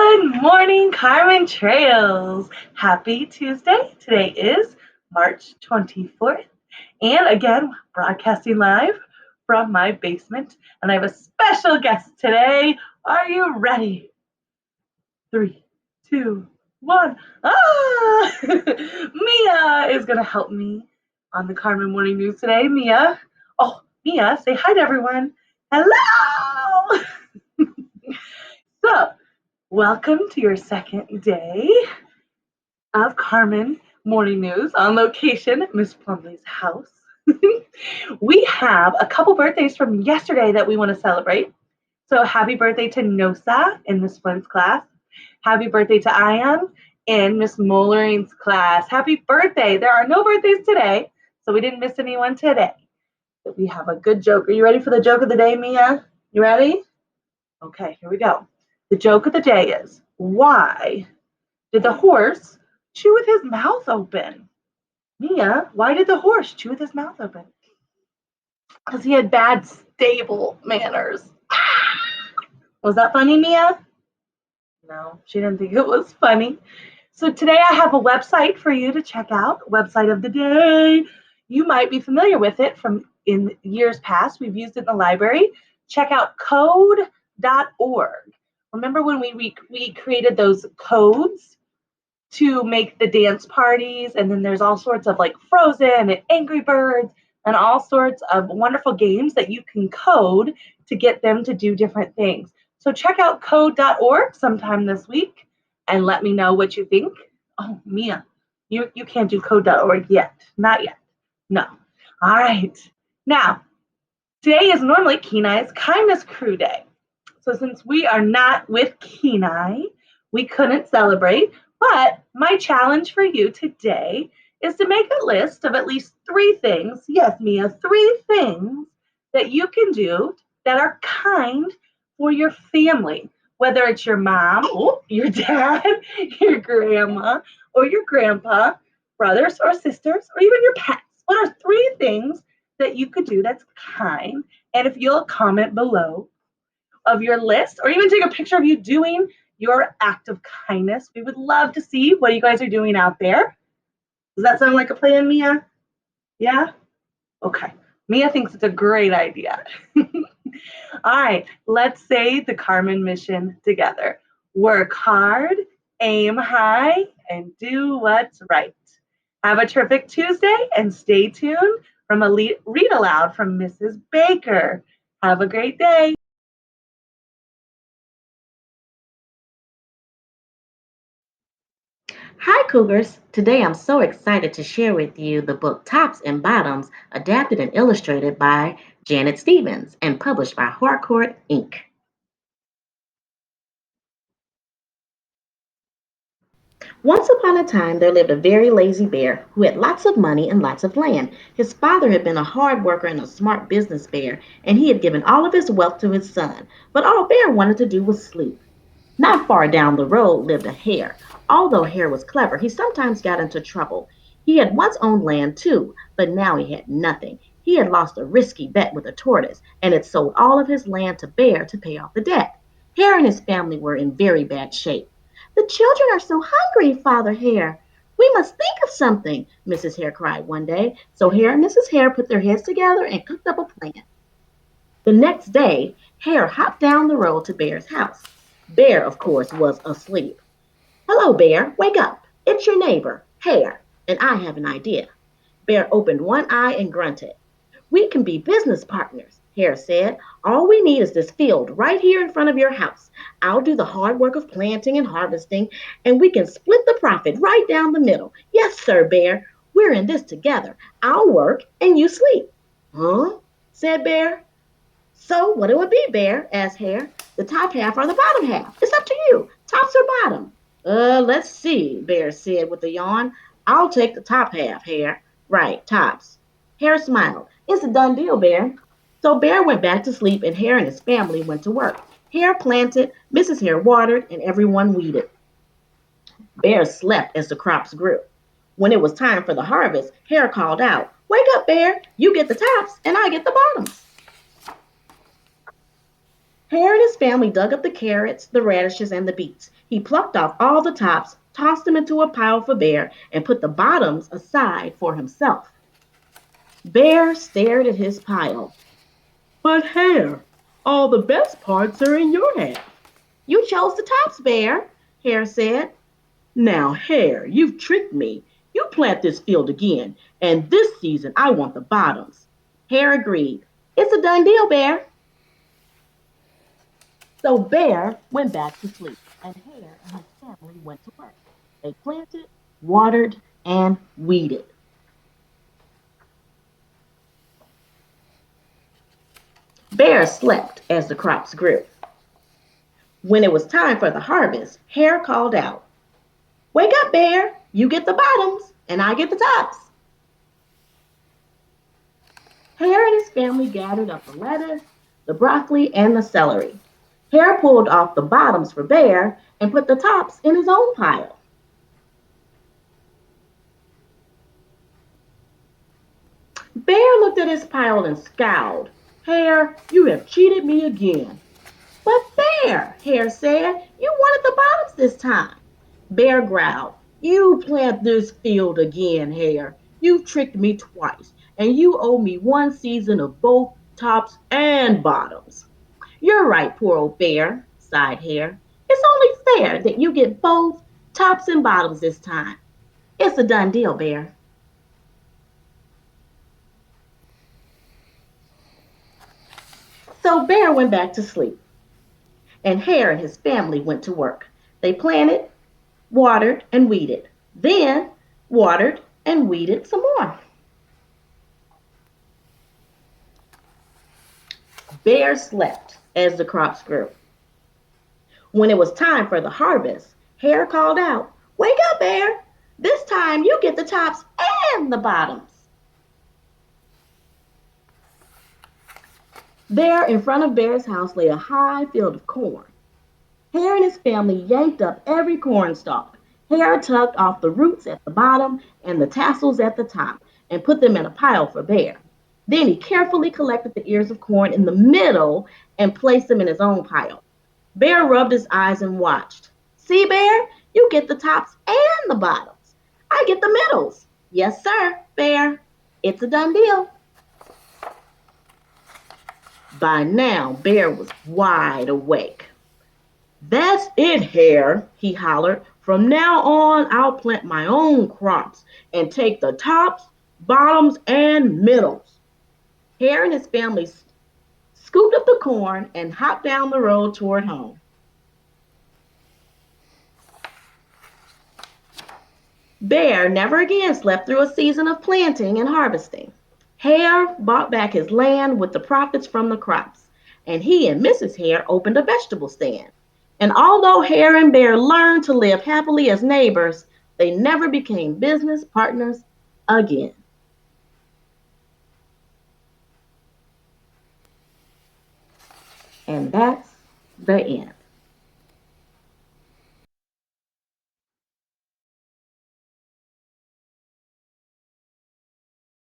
Good morning, Carmen Trails. Happy Tuesday. Today is March 24th. And again, broadcasting live from my basement. And I have a special guest today. Are you ready? 3, 2, 1. Mia is going to help me on the Carmen Morning News today. Mia. Oh, Mia, say hi to everyone. Hello. So, welcome to your second day of Carmen Morning News on location at Miss Plumley's house. We have a couple birthdays from yesterday that we want to celebrate. So happy birthday to Nosa in Miss Flynn's class. Happy birthday to Ian in Miss Mollering's class. Happy birthday. There are no birthdays today, so we didn't miss anyone today. But we have a good joke. Are you ready for the joke of the day, Mia? You ready? Okay, here we go. The joke of the day is, why did the horse chew with his mouth open? Mia, why did the horse chew with his mouth open? Because he had bad stable manners. Was that funny, Mia? No, she didn't think it was funny. So today I have a website for you to check out, website of the day. You might be familiar with it from in years past. We've used it in the library. Check out code.org. Remember when we created those codes to make the dance parties, and then there's all sorts of like Frozen and Angry Birds and all sorts of wonderful games that you can code to get them to do different things. So check out code.org sometime this week and let me know what you think. Oh, Mia, you can't do code.org yet. Not yet. No. All right. Now, today is normally Kenai's Kindness Crew Day. So since we are not with Kenai, we couldn't celebrate. But my challenge for you today is to make a list of at least 3 things, yes, Mia, 3 things that you can do that are kind for your family, whether it's your mom, your dad, your grandma, or your grandpa, brothers or sisters, or even your pets. What are 3 things that you could do that's kind? And if you'll comment below of your list, or even take a picture of you doing your act of kindness. We would love to see what you guys are doing out there. Does that sound like a plan, Mia? Yeah? Okay. Mia thinks it's a great idea. All right, let's say the Carmen mission together. Work hard, aim high, and do what's right. Have a terrific Tuesday and stay tuned from a read aloud from Mrs. Baker. Have a great day. Hi, Cougars! Today I'm so excited to share with you the book Tops and Bottoms, adapted and illustrated by Janet Stevens and published by Harcourt, Inc. Once upon a time, there lived a very lazy bear who had lots of money and lots of land. His father had been a hard worker and a smart business bear, and he had given all of his wealth to his son. But all Bear wanted to do was sleep. Not far down the road lived a hare. Although Hare was clever, he sometimes got into trouble. He had once owned land too, but now he had nothing. He had lost a risky bet with a tortoise and had sold all of his land to Bear to pay off the debt. Hare and his family were in very bad shape. The children are so hungry, Father Hare. We must think of something, Mrs. Hare cried one day. So Hare and Mrs. Hare put their heads together and cooked up a plan. The next day, Hare hopped down the road to Bear's house. Bear, of course, was asleep. Hello, Bear, wake up. It's your neighbor, Hare, and I have an idea. Bear opened one eye and grunted. We can be business partners, Hare said. All we need is this field right here in front of your house. I'll do the hard work of planting and harvesting, and we can split the profit right down the middle. Yes, sir, Bear. We're in this together. I'll work and you sleep. Huh? Said Bear. So what it would be, Bear? Asked Hare. The top half or the bottom half? It's up to you. Tops or bottom? Let's see, Bear said with a yawn. I'll take the top half, Hare. Right, tops. Hare smiled. It's a done deal, Bear. So Bear went back to sleep and Hare and his family went to work. Hare planted, Mrs. Hare watered, and everyone weeded. Bear slept as the crops grew. When it was time for the harvest, Hare called out, Wake up, Bear. You get the tops and I get the bottoms. Hare and his family dug up the carrots, the radishes, and the beets. He plucked off all the tops, tossed them into a pile for Bear, and put the bottoms aside for himself. Bear stared at his pile. But Hare, all the best parts are in your half. You chose the tops, Bear, Hare said. Now, Hare, you've tricked me. You plant this field again, and this season I want the bottoms. Hare agreed. It's a done deal, Bear. So Bear went back to sleep, and Hare and his family went to work. They planted, watered, and weeded. Bear slept as the crops grew. When it was time for the harvest, Hare called out, Wake up, Bear! You get the bottoms, and I get the tops. Hare and his family gathered up the lettuce, the broccoli, and the celery. Hare pulled off the bottoms for Bear and put the tops in his own pile. Bear looked at his pile and scowled. Hare, you have cheated me again. But Bear, Hare said, you wanted the bottoms this time. Bear growled, You plant this field again, Hare. You've tricked me twice, and you owe me one season of both tops and bottoms. You're right, poor old Bear, sighed Hare. It's only fair that you get both tops and bottoms this time. It's a done deal, Bear. So Bear went back to sleep, and Hare and his family went to work. They planted, watered, and weeded, then watered and weeded some more. Bear slept as the crops grew. When it was time for the harvest, Hare called out, Wake up, Bear! This time you get the tops and the bottoms. There in front of Bear's house lay a high field of corn. Hare and his family yanked up every corn stalk. Hare tugged off the roots at the bottom and the tassels at the top and put them in a pile for Bear. Then he carefully collected the ears of corn in the middle and placed them in his own pile. Bear rubbed his eyes and watched. See, Bear, you get the tops and the bottoms. I get the middles. Yes, sir, Bear. It's a done deal. By now, Bear was wide awake. That's it, Hare, he hollered. From now on, I'll plant my own crops and take the tops, bottoms, and middles. Hare and his family scooped up the corn and hopped down the road toward home. Bear never again slept through a season of planting and harvesting. Hare bought back his land with the profits from the crops, and he and Mrs. Hare opened a vegetable stand. And although Hare and Bear learned to live happily as neighbors, they never became business partners again. And that's the end.